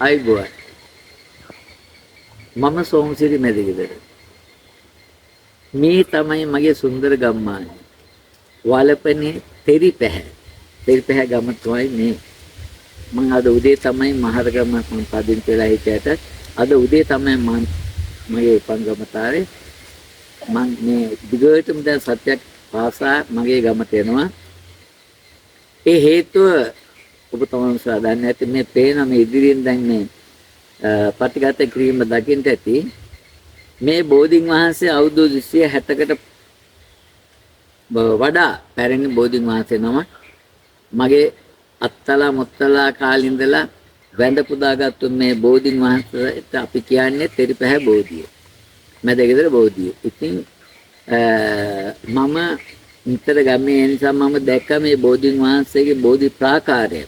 අයිබෝයි මම සෝමසිරි මැදිගෙදර මේ තමයි මගේ සුන්දර ගම්මානය වලපනේ තෙරිපැහැ ගම තමයි මේ මම අද උදේ තමයි මහරගම මම පදිංචි වෙලා හිටියට අද උදේ තමයි මගේ පංගමතාවේ මම මේ දිගටම දැන් සත්‍යයක් පාසා මගේ ගමට එනවා ඒ හේතුව ඔබ තමයි දන්නේ නැති මේ පේන මේ ඉදිරියෙන් දැන් මේ පටිගත කිරීම දකින්න ඇති මේ බෝධින් වහන්සේ අවුරුදු 260කට වඩා පැරණි බෝධින් වහන්සේ නම මගේ අත්තලා මුත්තලා කාලේ ඉඳලා වැඳ පුදාගත්තු මේ බෝධින් වහන්සේට අපි කියන්නේ තෙරිපැහැ බෝධිය. මැදගෙදර බෝධිය. ඉතින් මම නිතර ගමේ නිසා මම දැක්ක මේ බෝධින් වහන්සේගේ බෝධි ප්‍රාකාරය.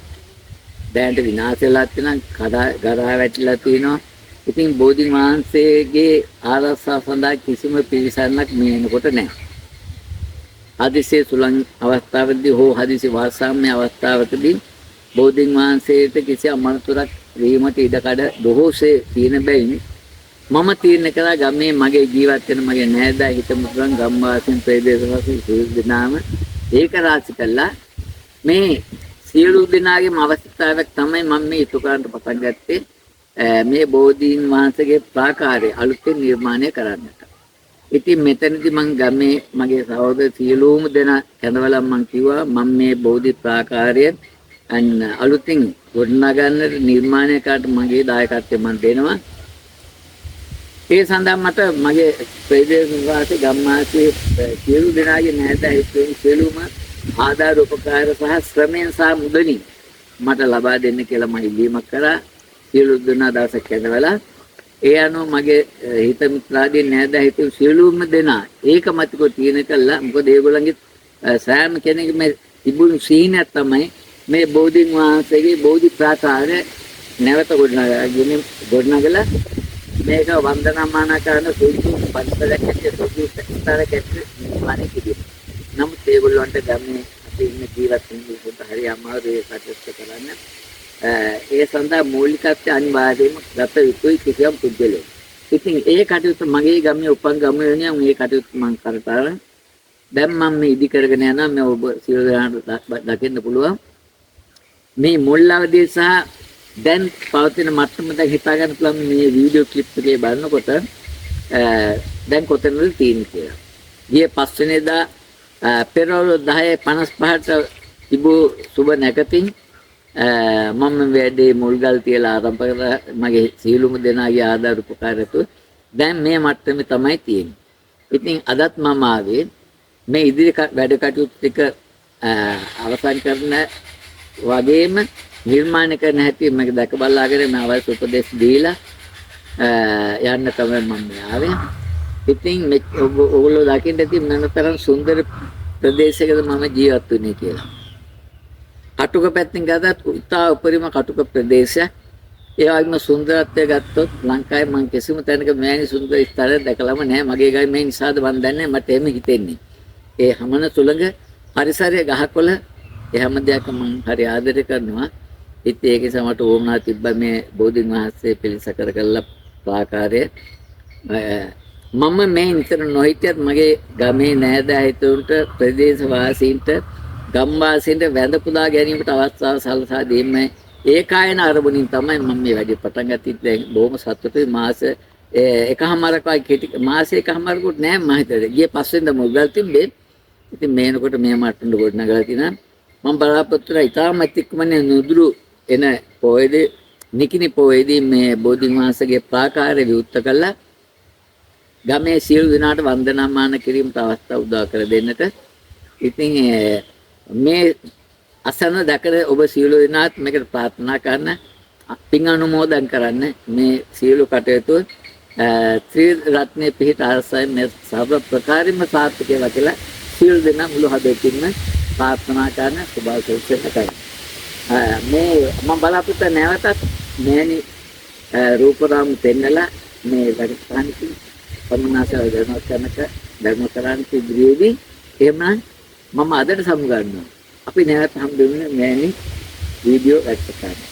දැනට විනාශ වෙලා තියෙනවා, ගරා වැටිලා තියෙනවා. ඉතින් බෝධින් වහන්සේගේ ආරක්ෂාව සඳහා කිසිම පිළිසරණක් මේ එනකොට නැහැ. හදිසියේ සුළං අවස්ථාවකදී හෝ හදිසි වාසාම්‍ය අවස්ථාවකදී බෝධින් වහන්සේට කිසි අමනතුරක් වීමට ඉඩකඩ බොහෝසේ තියෙන බැවින් මම තීරණය කළා ගමේ මගේ ජීවත් වෙන මගේ නෑදෑ හිතමුතුන් ගම්වාසීන් ප්‍රදේශවාසීන් සියලු දෙනාම ඒක රාශි කළා මේ සියලු දෙනාගේම අවශ්‍යතාවයක් තමයි මම මේ ඉටු කරන්න පටන් ගත්තේ මේ බෝධීන් වහන්සේගේ ප්‍රාකාරය අලුතෙන් නිර්මාණය කරන්නට. ඉතින් මෙතනදී මම ගමේ මගේ සහෝදර සියලුම දෙනා කැඳවලා මම කිව්වා මම මේ බෝධි ප්‍රාකාරය අලුතින් ගොඩනගන්නට නිර්මාණය කරට මගේ දායකත්වය මම දෙනවා. ඒ සඳහා මට මගේ ප්‍රදේශවාසී ගම්වාසී සියලු දෙනාගේ නෑදෑ සියලුම ආධාර උපකාර සහ ශ්‍රමයෙන් සහ මුදලින් මට ලබා දෙන්න කියලා මම ඉල්ලීමක් කරා. සියලු දෙනා දවසක් කැඳවලා ඒ අනුව මගේ හිත මිත්‍රාදී නෑදෑ හිත සියලුම දෙනා ඒකමතිකව තියෙන කළා. මොකද ඒගොල්ලන්ගේ සෑම කෙනෙකුගේ මේ තිබුණු සීනයක් තමයි මේ බෝධින් වහන්සේගේ බෝධි ප්‍රාකාරය නැවත ගොඩනගලා මේක වන්දනාමාන කරන සුදුසු පරිසරයක් ඇතුළේ සුදුසු ස්ථානයක් ඇතුළේ නිර්මාණය කිරීම. නමුත් ඒගොල්ලන්ට ගමේ අපි ඉන්න ජීවත් වෙන විදිහට හරි අමාරු ඒ කටයුත්ත කරන්න. ඒ සඳහා මූලිකත්වය අනිවාර්යයෙන්ම ගත යුතුයි කිසියම් පුද්ගලයෙක්. ඉතින් ඒ කටයුත්ත මගේ ගමේ උපන් ගමේ වෙනියම් මේ කටයුත්ත මම කරලා දැන් මම මේ ඉදි කරගෙන යනවා. මේ ඔබ සියලු දෙනාට දකින්න පුළුවන්. මේ මුල් අවදී සහ දැන් පවතින මට්ටම දැන් හිතා ගන්න පුළුවන් මේ වීඩියෝ ක්ලිප් එකේ බලනකොට දැන් කොතනද තියෙන්නේ කියලා. ගියේ 5 වෙනිදා පෙරවරු 10:55ට තිබූ සුබ නැකතින් මම වැඩේ මුල්ගල් තියලා ආරම්භ කරලා මගේ සීලුම දෙනාගේ ආධාර උපකාරයතු දැන් මේ මට්ටමේ තමයි තියෙන්නේ. ඉතින් අදත් මම ආවේ මේ ඉදිරි වැඩ කටයුතු ටික අවසන් කරන වගේම නිර්මාණය කරන හැටි මම දැක බලාගෙන මම අවශ්‍ය උපදෙස් දීලා යන්න තමයි මම ආවේ. ඉතින් ඔයගොල්ලෝ දකින්න ඇති මොනතරම් සුන්දර ප්‍රදේශයකද මම ජීවත් වෙන්නේ කියලා. කටුක පැත්තෙන් ගත්තත් උත්තා උපරිම කටුක ප්‍රදේශයක්. ඒ වගේම සුන්දරත්වය ගත්තොත් ලංකාවේ මම කිසිම තැනක මෙවැනි සුන්දර ස්ථලයක් දැකලම නැහැ. මගේ ගාවේ මේ නිසාද මන් දන්නේ මට එහෙම හිතෙන්නේ. ඒ හැමන සුළඟ පරිසරයේ ගහකොළ ඒ හැම දෙයක්ම මම හරි ආදරය කරනවා. ඉතින් ඒක නිසා මට ඕමනා තිබ්බා මේ බෝධින් වහන්සේ පිළිසකර කළ ප්‍රාකාරය මම මේ නිතර නොහිටියත් මගේ ගමේ නෑදෑ හිතුන්ට ප්‍රදේශවාසීන්ට ගම්වාසීන්ට වැඳ පුදා ගැනීමට අවස්ථාව සලසා දීමේ ඒකායන අරමුණින් තමයි මම මේ වැඩේ පටන් ගත්තේ. දැන් බොහොම සතුටුයි. මාස එකමාරක් වගේ මාස එකමාරකුත් නෑ මම හිතුවේ. ගියේ 5 වෙනිදා මුල්ගල් තිබ්බේ. ඉතින් මේනකොට මේ මට්ටමට ගොඩනගලා තිනා මම බලාපොරොත්තු වෙලා ඉතාමත් ඉක්මනින් නුදුරු එන පොයේදී නිකිනි පොයේදී මේ බෝධින් වහන්සේගේ ප්‍රාකාරය විවෘත කළා. ගමේ සියලු දෙනාට වන්දනාමාන කිරීමට අවස්ථාව උදා කර දෙන්නට. ඉතින් මේ අසන දැකලා ඔබ සියලු දෙනාත් මේකට ප්‍රාර්ථනා කරන පින් අනුමෝදන් කරන්න මේ සියලු කටයුතු ත්‍රි රත්නේ පිහිට ආසයි මේ සර්ව ප්‍රකාරින්ම සාර්ථක වේවා කියලා සියලු දෙනා මුළු හදවතින්ම ප්‍රාර්ථනා කරන සුභාශිර්වාද මේ මම බලාපොරොත්තු නැවතත් මේනි රූපරාම දෙන්නලා මේ වැඩසටහනකින් පමණාසල ධර්ම කරාන්ති ඉදිරියේදී එහෙම මම අදට සමු ගන්නවා. අපි නැවත හම්බ වෙන්නේ මේනි වීඩියෝ වැඩසටහන